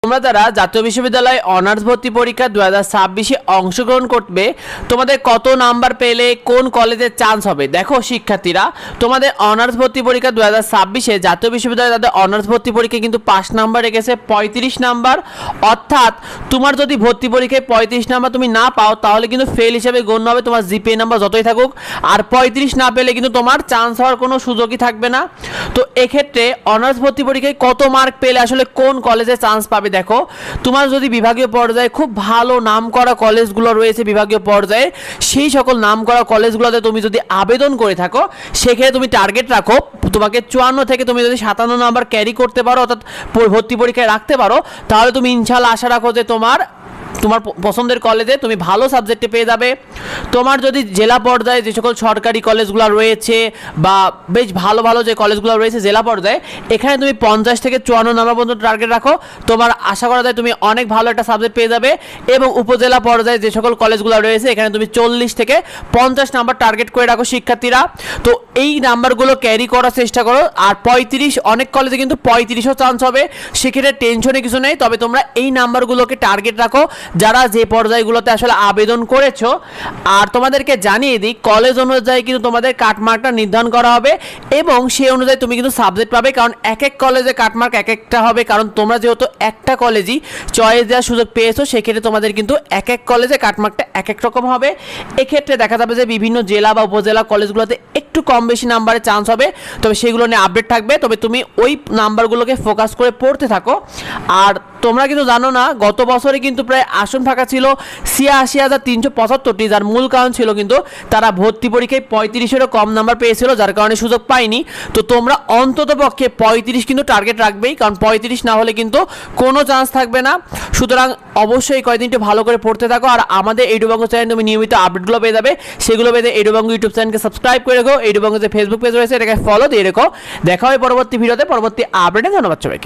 তোমরা যারা জাতীয় বিশ্ববিদ্যালয় অনার্স ভর্তি পরীক্ষা 2026-এ অংশগ্রহণ করবে, তোমাদের কত নাম্বার পেলে কোন কলেজে চান্স হবে। দেখো শিক্ষার্থীরা, তোমাদের অনার্স ভর্তি পরীক্ষা 2026-এ জাতীয় বিশ্ববিদ্যালয়ে তাদের অনার্স ভর্তি পরীক্ষা কিন্তু 5 নাম্বার রেখেছে 35 নাম্বার। অর্থাৎ তোমার যদি ভর্তি পরীক্ষায় 35 নাম্বার তুমি না পাও তাহলে কিন্তু ফেল হিসেবে গণ্য হবে, তোমার জিপিএ নাম্বার যতই থাকুক। আর 35 না পেলে কিন্তু তোমার চান্স হওয়ার কোনো সুযোগই থাকবে না। তো এক্ষেত্রে অনার্স ভর্তি পরীক্ষায় কত মার্ক পেলে আসলে কোন কলেজে চান্স পাবে। দেখো তোমার যদি বিভাগীয় পর্যায়ে খুব ভালো নামকরা কলেজগুলো রয়েছে বিভাগীয় পর্যায়ে, সেই সকল নামকরা কলেজগুলোতে তুমি যদি আবেদন করে থাকো সেক্ষেত্রে তুমি টার্গেট রাখো তোমাকে 54 থেকে তুমি যদি 57 নাম্বার ক্যারি করতে পারো, অর্থাৎ ভর্তি পরীক্ষায় রাখতে পারো, তাহলে তুমি ইনশাআল্লাহ আশা রাখো যে তোমার পছন্দের কলেজে তুমি ভালো সাবজেক্টে পেয়ে যাবে। তোমার যদি জেলা পর্যায়ে যে সকল সরকারি কলেজগুলো রয়েছে বা বেশ ভালো ভালো যে কলেজগুলো রয়েছে জেলা পর্যায়ে, এখানে তুমি 50 থেকে 54 নাম্বার পর্যন্ত টার্গেট রাখো, তোমার আশা করা যায় তুমি অনেক ভালো একটা সাবজেক্ট পেয়ে যাবে। এবং উপজেলা পর্যায়ে যে সকল কলেজগুলো রয়েছে এখানে তুমি 40 থেকে 50 নাম্বার টার্গেট করে রাখো শিক্ষার্থীরা। তো এই নাম্বারগুলো ক্যারি করার চেষ্টা করো। আর 35 অনেক কলেজে কিন্তু 35ও চান্স হবে, সেক্ষেত্রে টেনশনে কিছু নেই। তবে তোমরা এই নাম্বারগুলোকে টার্গেট রাখো যারা যে পর্যায়গুলোতে আসলে আবেদন করেছো। আর তোমাদেরকে জানিয়ে দিই, কলেজ অনুযায়ী কিন্তু তোমাদের কাটমার্কটা নির্ধারণ করা হবে এবং সেই অনুযায়ী তুমি কিন্তু সাবজেক্ট পাবে, কারণ এক এক কলেজে কাটমার্ক এক একটা হবে। কারণ তোমরা যেহেতু একটা কলেজই চয়েস দেওয়ার সুযোগ পেয়েছো, সেক্ষেত্রে তোমাদের কিন্তু এক এক কলেজে কাটমার্কটা এক এক রকম হবে। এক্ষেত্রে দেখা যাবে যে বিভিন্ন জেলা বা উপজেলা কলেজগুলোতে একটু কম বেশি নাম্বারে চান্স হবে, তবে সেগুলো নিয়ে আপডেট থাকবে। তবে তুমি ওই নাম্বারগুলোকে ফোকাস করে পড়তে থাকো। আর তোমরা কিন্তু জানো না, গত বছরে কিন্তু প্রায় আসন ফাঁকা ছিল 86,375টি, যার মূল কারণ ছিল কিন্তু তারা ভর্তি পরীক্ষায় 35-এরও কম নাম্বার পেয়েছিল, যার কারণে সুযোগ পায়নি। তো তোমরা অন্তত পক্ষে 35 কিন্তু টার্গেট রাখবেই, কারণ 35 না হলে কিন্তু কোনো চান্স থাকবে না। সুতরাং অবশ্যই কয়েকদিনটা ভালো করে পড়তে থাকো। আর আমাদের এইডুবঙ্গ চ্যানেল তুমি নিয়মিত আপডেটগুলো পেয়ে যাবে, সেগুলো পেতে এইডুবঙ্গ ইউটিউব চ্যানেলকে সাবস্ক্রাইব করে রেখো। এইডুবঙ্গ যে ফেসবুক পেজ রয়েছে এটাকে ফলো দিয়ে রেখো। দেখা হয় পরবর্তী ভিডিওতে, পরবর্তী আপডেটে। ধন্যবাদ সবাইকে।